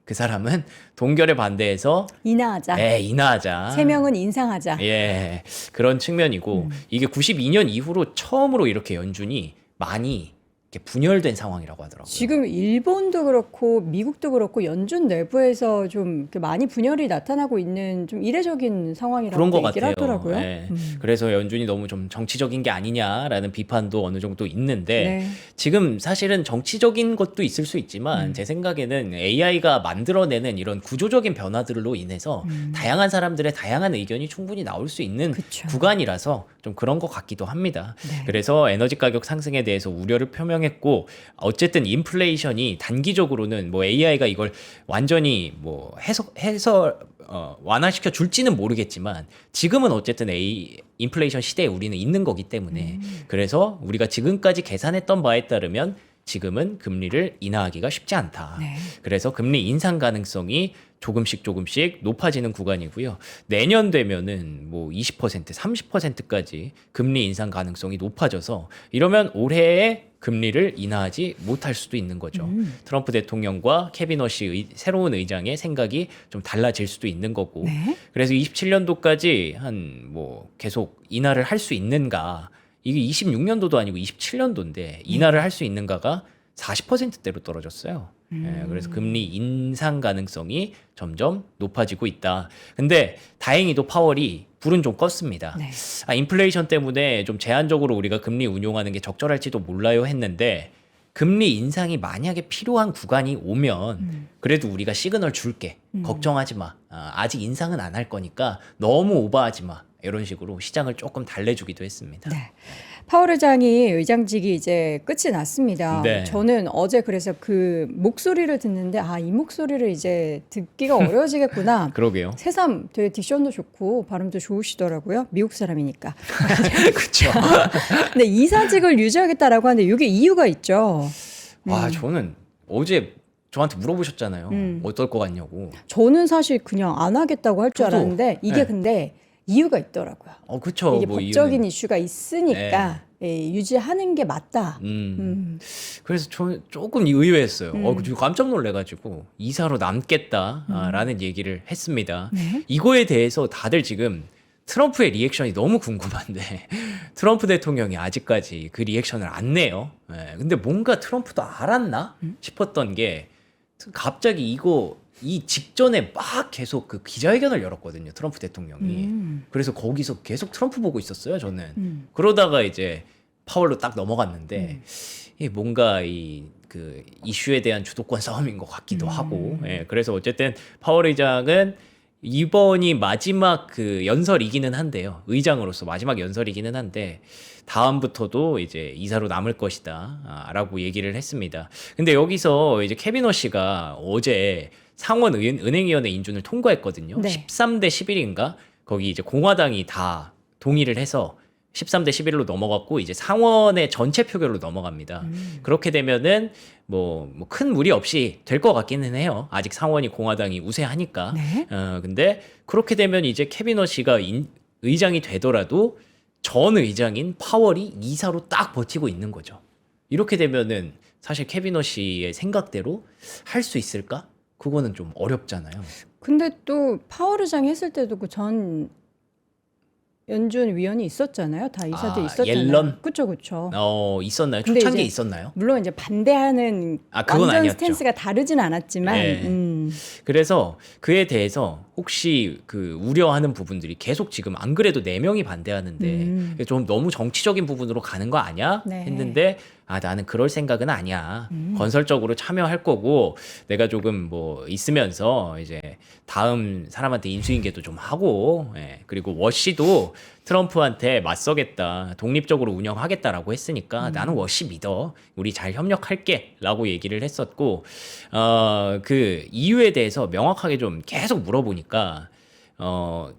그 사람은 동결에 반대해서 인하하자. 인하하자. 3명은 인상하자. 예, 그런 측면이고 이게 92년 이후로 처음으로 이렇게 연준이 많이 이렇게 분열된 상황이라고 하더라고요. 지금 일본도 그렇고 미국도 그렇고 연준 내부에서 좀 이렇게 많이 분열이 나타나고 있는 좀 이례적인 상황이라고 그런 것 얘기를 같아요. 하더라고요. 예. 그래서 연준이 너무 좀 정치적인 게 아니냐라는 비판도 어느 정도 있는데 네. 지금 사실은 정치적인 것도 있을 수 있지만 제 생각에는 AI가 만들어내는 이런 구조적인 변화들로 인해서 다양한 사람들의 다양한 의견이 충분히 나올 수 있는 그쵸. 구간이라서 좀 그런 것 같기도 합니다. 네. 그래서 에너지 가격 상승에 대해서 우려를 표명 설명했고 어쨌든 인플레이션이 단기적으로는 뭐 AI가 이걸 완전히 뭐 해서 완화시켜 줄지는 모르겠지만 지금은 어쨌든 인플레이션 시대에 우리는 있는 거기 때문에 그래서 우리가 지금까지 계산했던 바에 따르면 지금은 금리를 인하하기가 쉽지 않다. 네. 그래서 금리 인상 가능성이 조금씩 높아지는 구간이고요. 내년 되면은 뭐 20%, 30%까지 금리 인상 가능성이 높아져서 이러면 올해에 금리를 인하하지 못할 수도 있는 거죠. 트럼프 대통령과 케빈 워시 새로운 의장의 생각이 좀 달라질 수도 있는 거고. 네. 그래서 27년도까지 한 뭐 계속 인하를 할 수 있는가? 이게 26년도도 아니고 27년도인데 인하를 할 수 있는가가 40%대로 떨어졌어요. 예, 그래서 금리 인상 가능성이 점점 높아지고 있다. 근데 다행히도 파월이 불은 좀 껐습니다. 네. 인플레이션 때문에 좀 제한적으로 우리가 금리 운용하는 게 적절할지도 몰라요 했는데 금리 인상이 만약에 필요한 구간이 오면 그래도 우리가 시그널 줄게. 걱정하지 마. 아직 인상은 안 할 거니까 너무 오버하지 마. 이런 식으로 시장을 조금 달래주기도 했습니다. 네. 파월 의장이 의장직이 이제 끝이 났습니다. 네. 저는 어제 그래서 그 목소리를 듣는데 이 목소리를 이제 듣기가 어려워지겠구나. 그러게요. 새삼 되게 딕션도 좋고 발음도 좋으시더라고요. 미국 사람이니까. 그렇죠. 근데 이사직을 유지하겠다라고 하는데 이게 이유가 있죠. 와, 저는 어제 저한테 물어보셨잖아요. 어떨 것 같냐고. 저는 사실 그냥 안 하겠다고 할 줄 저도. 알았는데 이게 네. 근데 이유가 있더라고요. 그쵸. 이게 뭐 법적인 이유는. 이슈가 있으니까 유지하는 게 맞다. 그래서 저 조금 의외했어요. 지금 깜짝 놀래가지고 이사로 남겠다라는 얘기를 했습니다. 네. 이거에 대해서 다들 지금 트럼프의 리액션이 너무 궁금한데 트럼프 대통령이 아직까지 그 리액션을 안 내요. 근데 뭔가 트럼프도 알았나 싶었던 게 갑자기 이 직전에 막 계속 그 기자회견을 열었거든요. 트럼프 대통령이. 그래서 거기서 계속 트럼프 보고 있었어요. 저는. 그러다가 이제 파월로 딱 넘어갔는데 이게 뭔가 그 이슈에 대한 주도권 싸움인 것 같기도 하고. 그래서 어쨌든 파월 의장은 이번이 마지막 그 연설이기는 한데요. 의장으로서 마지막 연설이기는 한데 다음부터도 이제 이사로 남을 것이다 라고 얘기를 했습니다. 근데 여기서 이제 케빈 워시가 어제 상원 은행위원회 인준을 통과했거든요. 네. 13대 11인가? 거기 이제 공화당이 다 동의를 해서 13대 11로 넘어갔고 이제 상원의 전체 표결로 넘어갑니다. 그렇게 되면은 뭐 큰 무리 없이 될 것 같기는 해요. 아직 상원이 공화당이 우세하니까. 네. 근데 그렇게 되면 이제 케빈 워시가 의장이 되더라도 전 의장인 파월이 이사로 딱 버티고 있는 거죠. 이렇게 되면은 사실 케빈 워시의 생각대로 할 수 있을까? 그거는 좀 어렵잖아요. 근데 또 파월 의장이 했을 때도 그 전 연준 위원이 있었잖아요. 다 이사들 있었잖아요. 옐런? 그쵸. 있었나요? 근데 초창기에 이제 있었나요? 물론 이제 반대하는 그건 완전 아니었죠. 스탠스가 다르진 않았지만 네. 그래서 그에 대해서 혹시 그 우려하는 부분들이 계속 지금 안 그래도 4명이 반대하는데 좀 너무 정치적인 부분으로 가는 거 아니야? 네. 했는데 나는 그럴 생각은 아니야. 건설적으로 참여할 거고 내가 조금 뭐 있으면서 이제 다음 사람한테 인수인계도 좀 하고 그리고 워시도 트럼프한테 맞서겠다. 독립적으로 운영하겠다라고 했으니까 나는 워시 믿어. 우리 잘 협력할게. 라고 얘기를 했었고 그 이유에 대해서 명확하게 좀 계속 물어보니까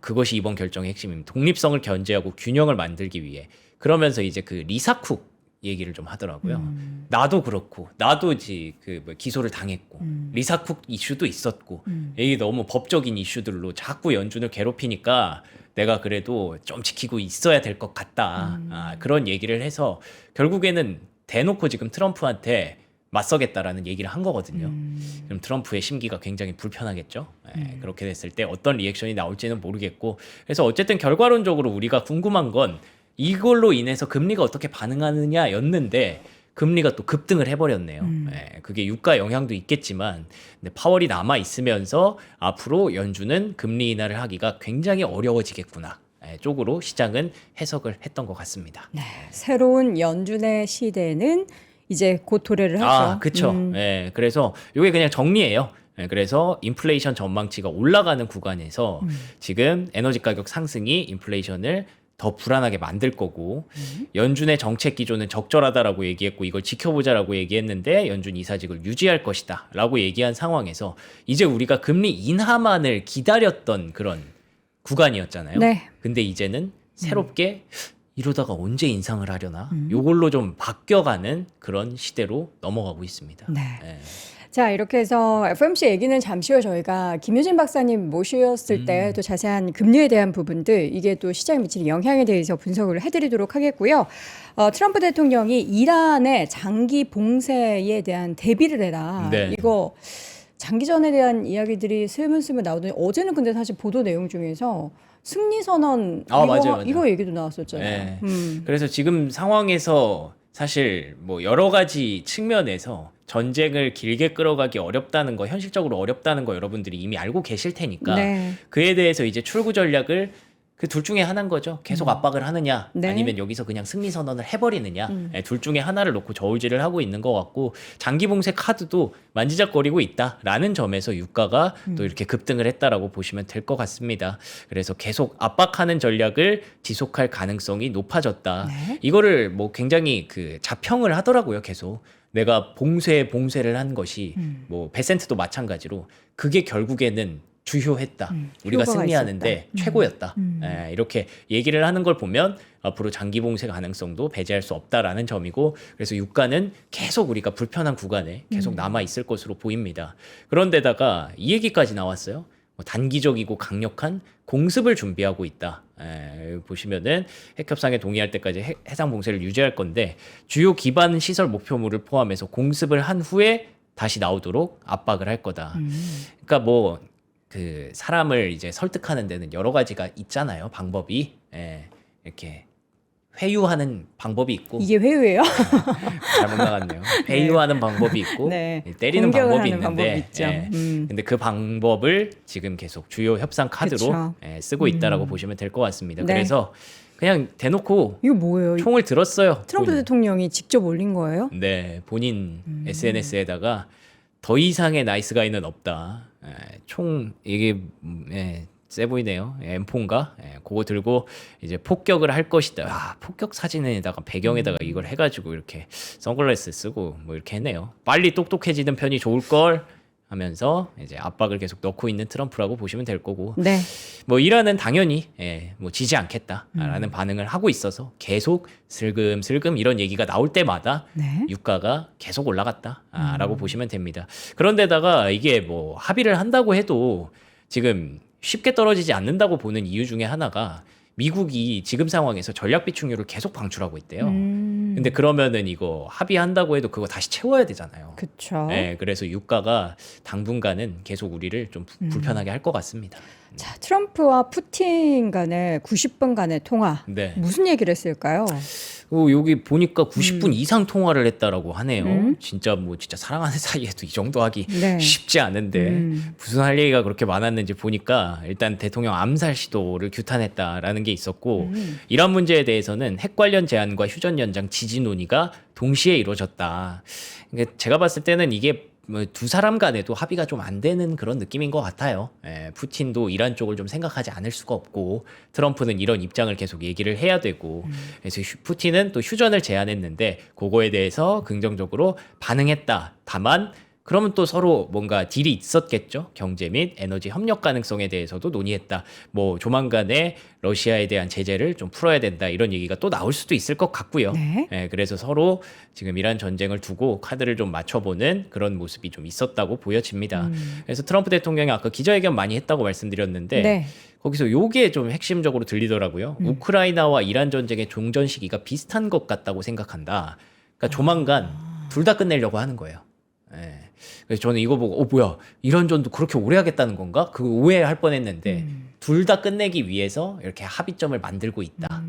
그것이 이번 결정의 핵심입니다. 독립성을 견제하고 균형을 만들기 위해. 그러면서 이제 그 리사 쿡 얘기를 좀 하더라고요. 나도 그렇고 나도 이제 그 기소를 당했고 리사 쿡 이슈도 있었고 이게 너무 법적인 이슈들로 자꾸 연준을 괴롭히니까 내가 그래도 좀 지키고 있어야 될 것 같다. 그런 얘기를 해서 결국에는 대놓고 지금 트럼프한테 맞서겠다라는 얘기를 한 거거든요. 그럼 트럼프의 심기가 굉장히 불편하겠죠. 그렇게 됐을 때 어떤 리액션이 나올지는 모르겠고 그래서 어쨌든 결과론적으로 우리가 궁금한 건 이걸로 인해서 금리가 어떻게 반응하느냐였는데 금리가 또 급등을 해버렸네요. 그게 유가 영향도 있겠지만 근데 파월이 남아 있으면서 앞으로 연준은 금리 인하를 하기가 굉장히 어려워지겠구나. 쪽으로 시장은 해석을 했던 것 같습니다. 네. 새로운 연준의 시대는 이제 곧 도래를 하죠. 그렇죠. 그래서 이게 그냥 정리예요. 그래서 인플레이션 전망치가 올라가는 구간에서 지금 에너지 가격 상승이 인플레이션을 더 불안하게 만들 거고 연준의 정책 기조는 적절하다라고 얘기했고 이걸 지켜보자라고 얘기했는데 연준 이사직을 유지할 것이다라고 얘기한 상황에서 이제 우리가 금리 인하만을 기다렸던 그런 구간이었잖아요. 네. 근데 이제는 새롭게 이러다가 언제 인상을 하려나 요걸로 좀 바뀌어가는 그런 시대로 넘어가고 있습니다. 네. 예. 자, 이렇게 해서 FOMC 얘기는 잠시 후에 저희가 김유진 박사님 모셨을 때 또 자세한 금리에 대한 부분들, 이게 또 시장에 미치는 영향에 대해서 분석을 해드리도록 하겠고요. 트럼프 대통령이 이란의 장기 봉쇄에 대한 대비를 해라. 네. 이거 장기전에 대한 이야기들이 스물스물 나오더니 어제는 근데 사실 보도 내용 중에서 승리 선언 맞아요. 이거 얘기도 나왔었잖아요. 네. 그래서 지금 상황에서 사실 뭐 여러 가지 측면에서 전쟁을 길게 끌어가기 어렵다는 거, 현실적으로 어렵다는 거 여러분들이 이미 알고 계실 테니까 네. 그에 대해서 이제 출구 전략을 그 둘 중에 하나인 거죠. 계속 압박을 하느냐, 네. 아니면 여기서 그냥 승리 선언을 해버리느냐. 둘 중에 하나를 놓고 저울질을 하고 있는 것 같고 장기 봉쇄 카드도 만지작거리고 있다라는 점에서 유가가 또 이렇게 급등을 했다라고 보시면 될 것 같습니다. 그래서 계속 압박하는 전략을 지속할 가능성이 높아졌다. 네. 이거를 뭐 굉장히 그 자평을 하더라고요. 계속. 내가 봉쇄를 한 것이 뭐 베센트도 마찬가지로 그게 결국에는 주효했다. 우리가 효과가 승리하는데 최고였다. 이렇게 얘기를 하는 걸 보면 앞으로 장기 봉쇄 가능성도 배제할 수 없다라는 점이고 그래서 유가는 계속 우리가 불편한 구간에 계속 남아 있을 것으로 보입니다. 그런데다가 이 얘기까지 나왔어요. 뭐 단기적이고 강력한 공습을 준비하고 있다. 보시면은 핵협상에 동의할 때까지 해상 봉쇄를 유지할 건데 주요 기반 시설 목표물을 포함해서 공습을 한 후에 다시 나오도록 압박을 할 거다. 그러니까 뭐 그 사람을 이제 설득하는 데는 여러 가지가 있잖아요. 방법이 이렇게 회유하는 방법이 있고 이게 회유예요? 잘못 나갔네요. 회유하는 방법이 있고 네. 때리는 공격을 방법이 하는 방법이 있는데 있죠. 근데 그 방법을 지금 계속 주요 협상 카드로 그쵸. 쓰고 있다라고 보시면 될 것 같습니다. 네. 그래서 그냥 대놓고 이거 뭐예요? 총을 들었어요. 트럼프 본인. 대통령이 직접 올린 거예요? 네, 본인 SNS에다가 더 이상의 나이스 가이는 없다. 총 이게 세 보이네요. M4인가? 그거 들고 이제 폭격을 할 것이다. 폭격 사진에다가 배경에다가 이걸 해가지고 이렇게 선글라스 쓰고 뭐 이렇게 했네요. 빨리 똑똑해지는 편이 좋을 걸 하면서 이제 압박을 계속 넣고 있는 트럼프라고 보시면 될 거고. 네. 뭐 이란은 당연히 뭐 지지 않겠다라는 반응을 하고 있어서 계속 슬금슬금 이런 얘기가 나올 때마다 네. 유가가 계속 올라갔다라고 보시면 됩니다. 그런데다가 이게 뭐 합의를 한다고 해도 지금 쉽게 떨어지지 않는다고 보는 이유 중에 하나가 미국이 지금 상황에서 전략 비축률을 계속 방출하고 있대요. 근데 그러면은 이거 합의한다고 해도 그거 다시 채워야 되잖아요. 그렇죠. 그래서 유가가 당분간은 계속 우리를 좀 불편하게 할 것 같습니다. 자, 트럼프와 푸틴 간의 90분 간의 통화. 네. 무슨 얘기를 했을까요? 여기 보니까 90분 이상 통화를 했다라고 하네요. 진짜 사랑하는 사이에도 이 정도 하기 네. 쉽지 않은데 무슨 할 얘기가 그렇게 많았는지 보니까 일단 대통령 암살 시도를 규탄했다라는 게 있었고 이란 문제에 대해서는 핵 관련 제한과 휴전 연장 지지 논의가 동시에 이루어졌다. 그러니까 제가 봤을 때는 이게 뭐 두 사람 간에도 합의가 좀 안 되는 그런 느낌인 것 같아요. 푸틴도 이란 쪽을 좀 생각하지 않을 수가 없고 트럼프는 이런 입장을 계속 얘기를 해야 되고 그래서 푸틴은 또 휴전을 제안했는데 그거에 대해서 긍정적으로 반응했다. 다만 그러면 또 서로 뭔가 딜이 있었겠죠. 경제 및 에너지 협력 가능성에 대해서도 논의했다. 뭐 조만간에 러시아에 대한 제재를 좀 풀어야 된다. 이런 얘기가 또 나올 수도 있을 것 같고요. 네. 그래서 서로 지금 이란 전쟁을 두고 카드를 좀 맞춰보는 그런 모습이 좀 있었다고 보여집니다. 그래서 트럼프 대통령이 아까 기자회견 많이 했다고 말씀드렸는데 네. 거기서 요게 좀 핵심적으로 들리더라고요. 우크라이나와 이란 전쟁의 종전 시기가 비슷한 것 같다고 생각한다. 그러니까 조만간 둘 다 끝내려고 하는 거예요. 그래서 저는 이거 보고 뭐야 이런 전도 그렇게 오래 하겠다는 건가? 그거 오해할 뻔했는데 둘 다 끝내기 위해서 이렇게 합의점을 만들고 있다.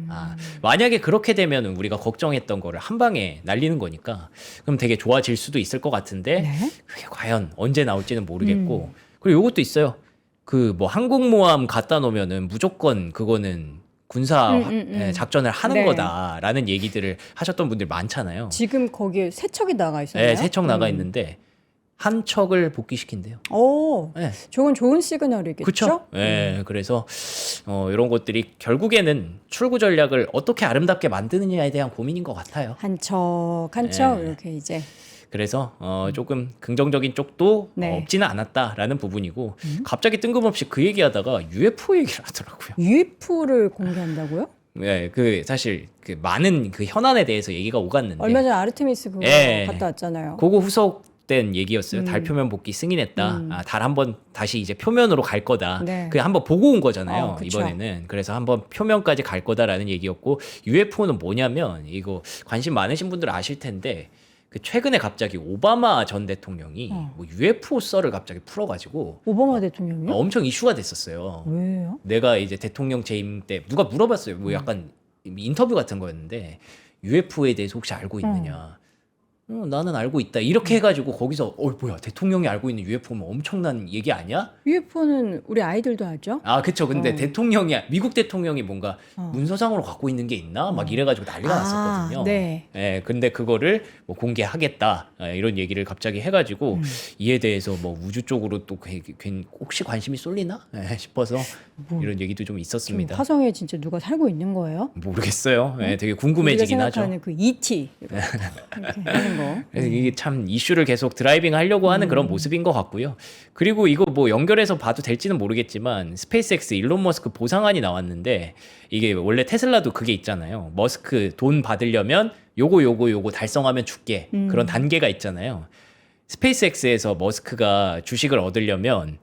만약에 그렇게 되면 우리가 걱정했던 거를 한 방에 날리는 거니까 그럼 되게 좋아질 수도 있을 것 같은데 네. 그게 과연 언제 나올지는 모르겠고 그리고 요것도 있어요. 그 뭐 항공모함 갖다 놓으면은 무조건 그거는 군사 작전을 하는 네. 거다라는 얘기들을 하셨던 분들 많잖아요. 지금 거기에 세척이 나가 있어요. 네, 세척 나가 있는데 한 척을 복귀시킨대요. 오, 네. 저건 좋은 시그널이겠죠? 그렇죠. 예, 그래서 이런 것들이 결국에는 출구 전략을 어떻게 아름답게 만드느냐에 대한 고민인 것 같아요. 한 척, 한 척, 네. 이렇게 이제. 그래서 조금 긍정적인 쪽도 네. 없지는 않았다라는 부분이고 갑자기 뜬금없이 그 얘기하다가 UFO 얘기를 하더라고요. UFO를 공개한다고요? 네, 그 사실 그 많은 그 현안에 대해서 얘기가 오갔는데 얼마 전에 아르테미스 그거 예. 갔다 왔잖아요. 그거 후속된 얘기였어요. 달 표면 복귀 승인했다. 달 한번 다시 이제 표면으로 갈 거다. 네. 그 한번 보고 온 거잖아요. 그쵸. 이번에는. 그래서 한번 표면까지 갈 거다라는 얘기였고 UFO는 뭐냐면 이거 관심 많으신 분들 아실 텐데 그 최근에 갑자기 오바마 전 대통령이 뭐 UFO 썰을 갑자기 풀어가지고 오바마 대통령이요? 엄청 이슈가 됐었어요. 왜요? 내가 이제 대통령 재임 때 누가 물어봤어요. 뭐 약간 인터뷰 같은 거였는데 UFO에 대해서 혹시 알고 있느냐? 나는 알고 있다. 이렇게 해가지고 거기서 뭐야 대통령이 알고 있는 UFO면 엄청난 얘기 아니야? UFO는 우리 아이들도 알죠? 아 그쵸. 근데 대통령이 미국 대통령이 뭔가 문서상으로 갖고 있는 게 있나? 막 이래가지고 난리가 났었거든요. 네. 예, 근데 그거를 뭐 공개하겠다 이런 얘기를 갑자기 해가지고 이에 대해서 뭐 우주 쪽으로 또 혹시 관심이 쏠리나 싶어서 이런 얘기도 좀 있었습니다. 화성에 진짜 누가 살고 있는 거예요? 모르겠어요. 예, 되게 우리가 궁금해지긴 하죠. 생각하는 그 ET 이렇게 하는 거. 그래서 이게 참 이슈를 계속 드라이빙 하려고 하는 그런 모습인 것 같고요. 그리고 이거 뭐 연결해서 봐도 될지는 모르겠지만 스페이스X 일론 머스크 보상안이 나왔는데 이게 원래 테슬라도 그게 있잖아요. 머스크 돈 받으려면 요거 달성하면 줄게. 그런 단계가 있잖아요. 스페이스X에서 머스크가 주식을 얻으려면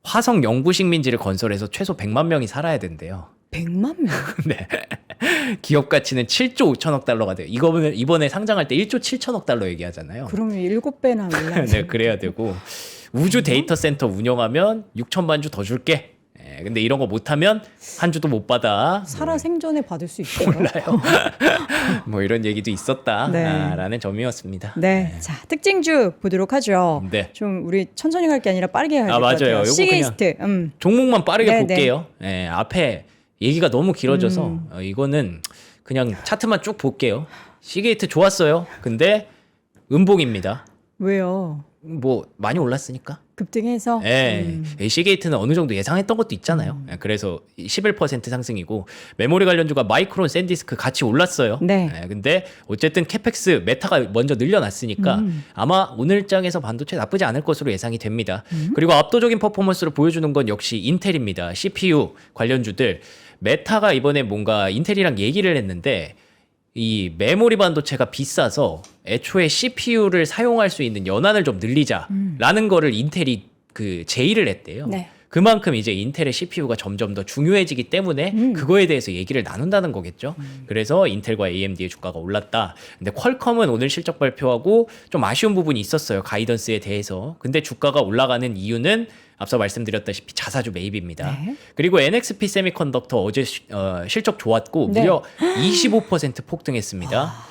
화성 연구 식민지를 건설해서 최소 100만 명이 살아야 된대요. 100만 명? 네. 기업 가치는 7조 5천억 달러가 돼요. 이번에 상장할 때 1조 7천억 달러 얘기하잖아요. 그러면 7배나 올라. 네, 그래야 되고 우주 데이터 센터 운영하면 6천만 주 더 줄게. 근데 이런 거 못하면 한 주도 못 받아. 살아 생전에 받을 수 있어요. 몰라요. 뭐 이런 얘기도 있었다라는 네. 점이었습니다. 네, 자 특징주 보도록 하죠. 네. 좀 우리 천천히 갈 게 아니라 빠르게 가야 될 것 맞아요. 같아요. 요거 시게이스트. 종목만 빠르게 네, 볼게요. 앞에 얘기가 너무 길어져서 이거는 그냥 차트만 쭉 볼게요. 시게이트 좋았어요. 근데 음봉입니다. 왜요? 뭐 많이 올랐으니까. 급등해서. 시게이트는 어느 정도 예상했던 것도 있잖아요. 그래서 11% 상승이고 메모리 관련주가 마이크론, 샌디스크 같이 올랐어요. 네. 근데 어쨌든 캐펙스 메타가 먼저 늘려놨으니까 아마 오늘 장에서 반도체 나쁘지 않을 것으로 예상이 됩니다. 그리고 압도적인 퍼포먼스를 보여주는 건 역시 인텔입니다. CPU 관련주들 메타가 이번에 뭔가 인텔이랑 얘기를 했는데 이 메모리 반도체가 비싸서 애초에 CPU를 사용할 수 있는 연한을 좀 늘리자라는 거를 인텔이 그 제의를 했대요. 네. 그만큼 이제 인텔의 CPU가 점점 더 중요해지기 때문에 그거에 대해서 얘기를 나눈다는 거겠죠. 그래서 인텔과 AMD의 주가가 올랐다. 근데 퀄컴은 오늘 실적 발표하고 좀 아쉬운 부분이 있었어요. 가이던스에 대해서. 근데 주가가 올라가는 이유는 앞서 말씀드렸다시피 자사주 매입입니다. 네. 그리고 NXP 세미컨덕터 어제 실적 좋았고 무려 25% 폭등했습니다.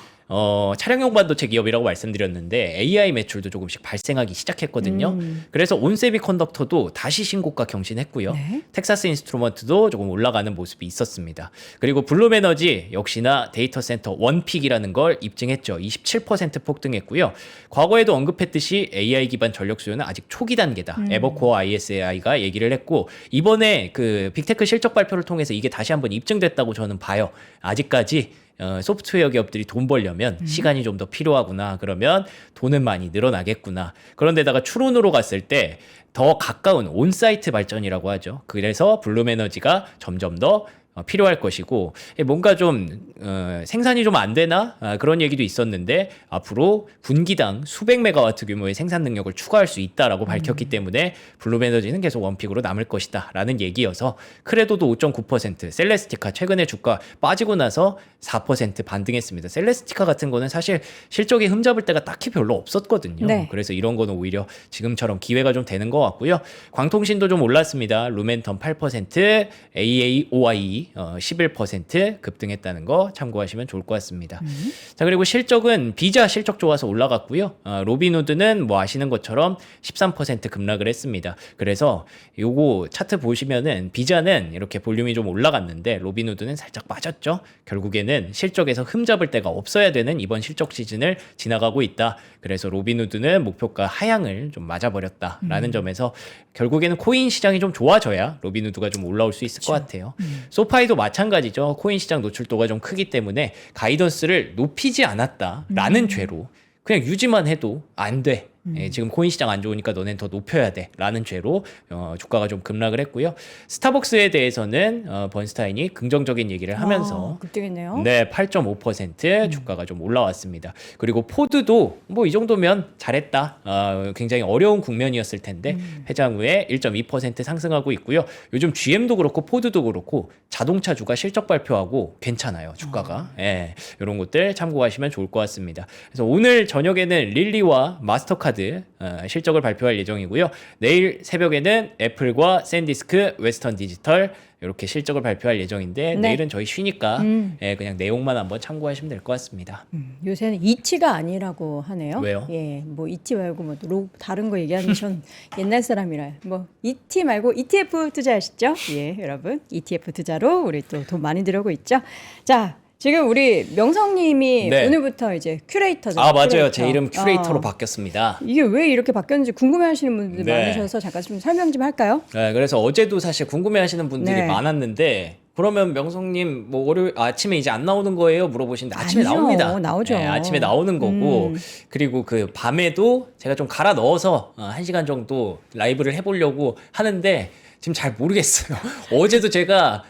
차량용 반도체 기업이라고 말씀드렸는데 AI 매출도 조금씩 발생하기 시작했거든요. 그래서 온세미컨덕터도 다시 신고가 경신했고요. 네. 텍사스 인스트루먼트도 조금 올라가는 모습이 있었습니다. 그리고 블룸에너지 역시나 데이터 센터 원픽이라는 걸 입증했죠. 27% 폭등했고요. 과거에도 언급했듯이 AI 기반 전력 수요는 아직 초기 단계다. 에버코어 ISAI가 얘기를 했고 이번에 그 빅테크 실적 발표를 통해서 이게 다시 한번 입증됐다고 저는 봐요. 아직까지 소프트웨어 기업들이 돈 벌려면 시간이 좀 더 필요하구나. 그러면 돈은 많이 늘어나겠구나. 그런데다가 추론으로 갔을 때 더 가까운 온사이트 발전이라고 하죠. 그래서 블룸에너지가 점점 더 필요할 것이고 뭔가 좀 생산이 좀 안 되나 그런 얘기도 있었는데 앞으로 분기당 수백 메가와트 규모의 생산 능력을 추가할 수 있다라고 밝혔기 때문에 블룸에너지는 계속 원픽으로 남을 것이다라는 얘기여서 크레도도 5.9%, 셀레스티카 최근에 주가 빠지고 나서 4% 반등했습니다. 셀레스티카 같은 거는 사실 실적이 흠잡을 때가 딱히 별로 없었거든요. 네. 그래서 이런 거는 오히려 지금처럼 기회가 좀 되는 것 같고요. 광통신도 좀 올랐습니다. 루멘텀 8%, AAOI 대비 11% 급등했다는 거 참고하시면 좋을 것 같습니다. 자, 그리고 실적은 비자 실적 좋아서 올라갔고요. 로빈후드는 뭐 아시는 것처럼 13% 급락을 했습니다. 그래서 요거 차트 보시면은 비자는 이렇게 볼륨이 좀 올라갔는데 로빈후드는 살짝 빠졌죠. 결국에는 실적에서 흠잡을 데가 없어야 되는 이번 실적 시즌을 지나가고 있다. 그래서 로빈후드는 목표가 하향을 좀 맞아버렸다라는 점에서 결국에는 코인 시장이 좀 좋아져야 로빈후드가 좀 올라올 수 있을 것 같아요. 소파이도 마찬가지죠. 코인 시장 노출도가 좀 크기 때문에 가이던스를 높이지 않았다라는 죄로 그냥 유지만 해도 안 돼. 지금 코인 시장 안 좋으니까 너넨 더 높여야 돼 라는 죄로 주가가 좀 급락을 했고요. 스타벅스에 대해서는 번스타인이 긍정적인 얘기를 하면서 급등했네요. 네, 8.5% 주가가 좀 올라왔습니다. 그리고 포드도 뭐 이 정도면 잘했다. 굉장히 어려운 국면이었을 텐데 회장 후에 1.2% 상승하고 있고요. 요즘 GM도 그렇고 포드도 그렇고 자동차주가 실적 발표하고 괜찮아요. 주가가. 예, 이런 것들 참고하시면 좋을 것 같습니다. 그래서 오늘 저녁에는 릴리와 마스터카드 실적을 발표할 예정이고요. 내일 새벽에는 애플과 샌디스크, 웨스턴 디지털 이렇게 실적을 발표할 예정인데 네. 내일은 저희 쉬니까 예, 그냥 내용만 한번 참고하시면 될 것 같습니다. 요새는 이티가 아니라고 하네요. 왜요? 예, 뭐 이티 말고 뭐 다른 거 얘기하는 전 옛날 사람이라 뭐 이티 말고 ETF 투자하시죠? 예, 여러분 ETF 투자로 우리 또 돈 많이 들어오고 있죠. 자. 지금 우리 명성님이 네. 오늘부터 이제 큐레이터죠. 아, 맞아요. 큐레이터. 제 이름 큐레이터로 바뀌었습니다. 이게 왜 이렇게 바뀌었는지 궁금해하시는 분들 네. 많으셔서 잠깐 좀 설명 좀 할까요? 네, 그래서 어제도 사실 궁금해하시는 분들이 네. 많았는데 그러면 명성님 뭐 월요일 아침에 이제 안 나오는 거예요? 물어보시는데 아침에 아니죠. 나옵니다. 나오죠. 네, 아침에 나오는 거고 그리고 그 밤에도 제가 좀 갈아 넣어서 1시간 정도 라이브를 해보려고 하는데 지금 잘 모르겠어요. 어제도 제가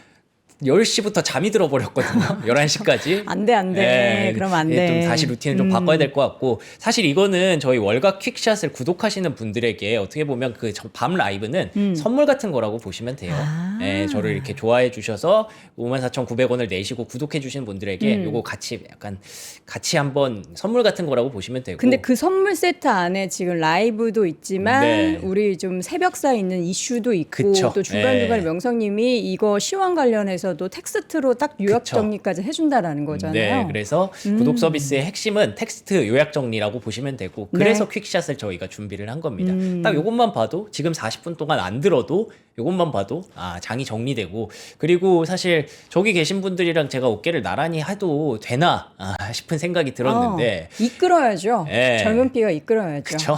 10시부터 잠이 들어버렸거든요. 11시까지. 안 돼, 안 돼. 그러면 안 돼. 좀 다시 루틴을 좀 바꿔야 될 것 같고 사실 이거는 저희 월각 퀵샷을 구독하시는 분들에게 어떻게 보면 그 밤 라이브는 선물 같은 거라고 보시면 돼요. 예, 저를 이렇게 좋아해 주셔서 54,900원을 내시고 구독해 주시는 분들에게 요거 같이 약간 같이 한번 선물 같은 거라고 보시면 되고 근데 그 선물 세트 안에 지금 라이브도 있지만 네. 우리 좀 새벽사에 있는 이슈도 있고 그쵸. 또 중간중간에 네. 명성님이 이거 시황 관련해서도 텍스트로 딱 요약 그쵸. 정리까지 해준다라는 거잖아요. 네, 그래서 구독 서비스의 핵심은 텍스트 요약 정리라고 보시면 되고 그래서 퀵샷을 저희가 준비를 한 겁니다. 딱 요것만 봐도 지금 40분 동안 안 들어도 요것만 봐도 장이 정리되고 그리고 사실 저기 계신 분들이랑 제가 어깨를 나란히 해도 되나 싶은 생각이 들었는데 이끌어야죠. 예. 젊은 피가 이끌어야죠. 그쵸?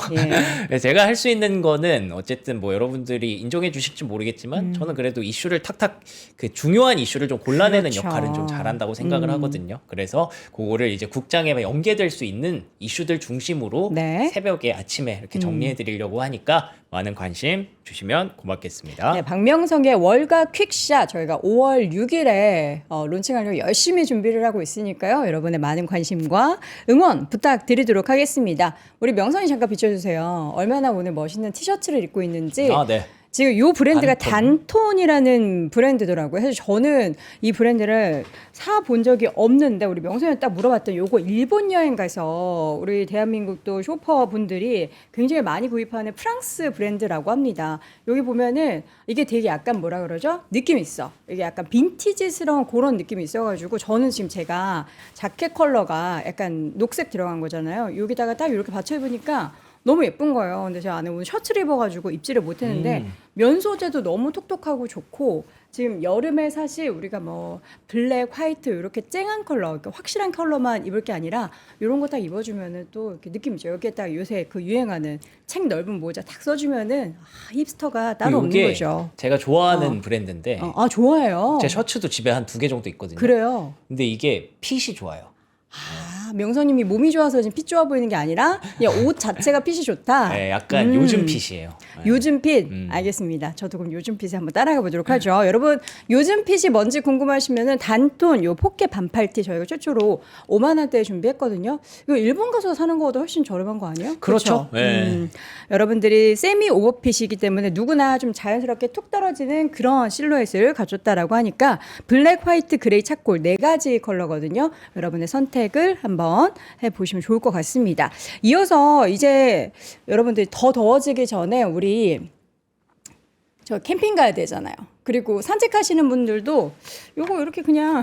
예. 제가 할 수 있는 거는 어쨌든 뭐 여러분들이 인정해 주실지 모르겠지만 저는 그래도 이슈를 탁탁 그 중요한 이슈를 좀 골라내는 그렇죠. 역할은 좀 잘한다고 생각을 하거든요. 그래서 그거를 이제 국장에 연계될 수 있는 이슈들 중심으로 네. 새벽에 아침에 이렇게 정리해 드리려고 하니까 많은 관심 주시면 고맙겠습니다. 네, 박명성의 월가 퀵샷 저희가 5월 6일에 론칭하려고 열심히 준비를 하고 있으니까요. 여러분의 많은 관심과 응원 부탁드리도록 하겠습니다. 우리 명성이 잠깐 비춰주세요. 얼마나 오늘 멋있는 티셔츠를 입고 있는지. 네. 지금 이 브랜드가 단톤. 단톤이라는 브랜드더라고요. 사실 저는 이 브랜드를 사본 적이 없는데 우리 명성이 딱 물어봤더니 요거 일본 여행 가서 우리 대한민국도 쇼퍼 분들이 굉장히 많이 구입하는 프랑스 브랜드라고 합니다. 여기 보면은 이게 되게 약간 뭐라 그러죠? 느낌 있어. 이게 약간 빈티지스러운 그런 느낌이 있어가지고 저는 지금 제가 자켓 컬러가 약간 녹색 들어간 거잖아요. 여기다가 딱 이렇게 받쳐 입으니까 너무 예쁜 거예요. 근데 제가 안에 오늘 셔츠를 입어가지고 입지를 못했는데 면 소재도 너무 톡톡하고 좋고 지금 여름에 사실 우리가 뭐 블랙, 화이트 이렇게 쨍한 컬러, 그러니까 확실한 컬러만 입을 게 아니라 이런 거 딱 입어주면은 또 이렇게 느낌 있죠. 여기에 딱 요새 그 유행하는 책 넓은 모자 딱 써주면은 힙스터가 따로 없는 이게 거죠. 제가 좋아하는 브랜드인데 좋아요. 제 셔츠도 집에 한 2개 정도 있거든요. 그래요. 근데 이게 핏이 좋아요. 명선님이 몸이 좋아서 지금 핏 좋아 보이는 게 아니라 그냥 옷 자체가 핏이 좋다. 네, 약간 요즘 핏이에요. 네. 요즘 핏 알겠습니다. 저도 그럼 요즘 핏에 한번 따라가 보도록 하죠. 여러분 요즘 핏이 뭔지 궁금하시면은 단톤 요 포켓 반팔티 저희가 최초로 5만 원대에 준비했거든요. 이거 일본 가서 사는 거보다 훨씬 저렴한 거 아니에요? 그렇죠. 네. 여러분들이 세미 오버핏이기 때문에 누구나 좀 자연스럽게 툭 떨어지는 그런 실루엣을 가졌다라고 하니까 블랙, 화이트, 그레이, 차콜 4가지 컬러거든요. 여러분의 선택을 한번 해보시면 좋을 것 같습니다. 이어서 이제 여러분들이 더 더워지기 전에 우리 저 캠핑 가야 되잖아요. 그리고 산책하시는 분들도 요거 이렇게 그냥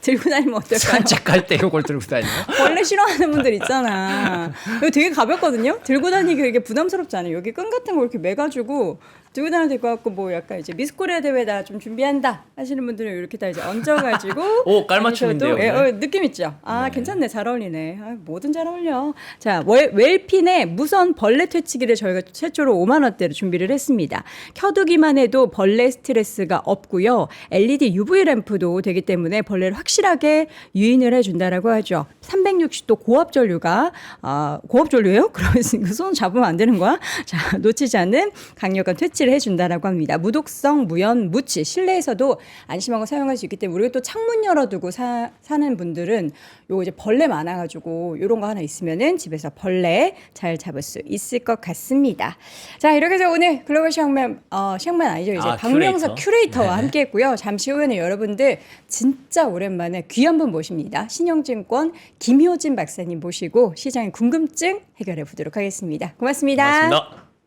들고 다니면 어떨까요? 산책할 때 이걸 들고 다녀요? 벌레 싫어하는 분들 있잖아. 이거 되게 가볍거든요. 들고 다니기 이게 부담스럽지 않아요. 여기 끈 같은 거 이렇게 매가지고 들고 다녀도 될 것 같고 뭐 약간 이제 미스코리아 대회 나 좀 준비한다 하시는 분들은 이렇게 다 이제 얹어가지고 오, 깔맞춤인데요, 다니셔도, 오늘? 느낌 있죠. 아 네. 괜찮네, 잘 어울리네. 아, 뭐든 잘 어울려. 자, 웰핀의 무선 벌레 퇴치기를 저희가 최초로 5만 원대로 준비를 했습니다. 켜두기만 해도 벌레 스트레스가 없고요. LED UV 램프도 되기 때문에 벌레를 확실하게 유인을 해준다라고 하죠. 360도 고압 전류가 고압 전류예요? 그러면 손 잡으면 안 되는 거야? 자, 놓치지 않는 강력한 퇴치를 해준다라고 합니다. 무독성 무연 무치 실내에서도 안심하고 사용할 수 있기 때문에 우리가 또 창문 열어두고 사는 분들은 요 이제 벌레 많아가지고 이런 거 하나 있으면은 집에서 벌레 잘 잡을 수 있을 것 같습니다. 자, 이렇게 해서 오늘 글로벌 시험맨 시험맨 아니죠, 이제 박명석 큐레이터와 함께했고요. 잠시 후에는 여러분들 진짜 오랜만에 귀한 분 모십니다. 신영증권 김효진 박사님 모시고 시장의 궁금증 해결해 보도록 하겠습니다. 고맙습니다. 고맙습니다.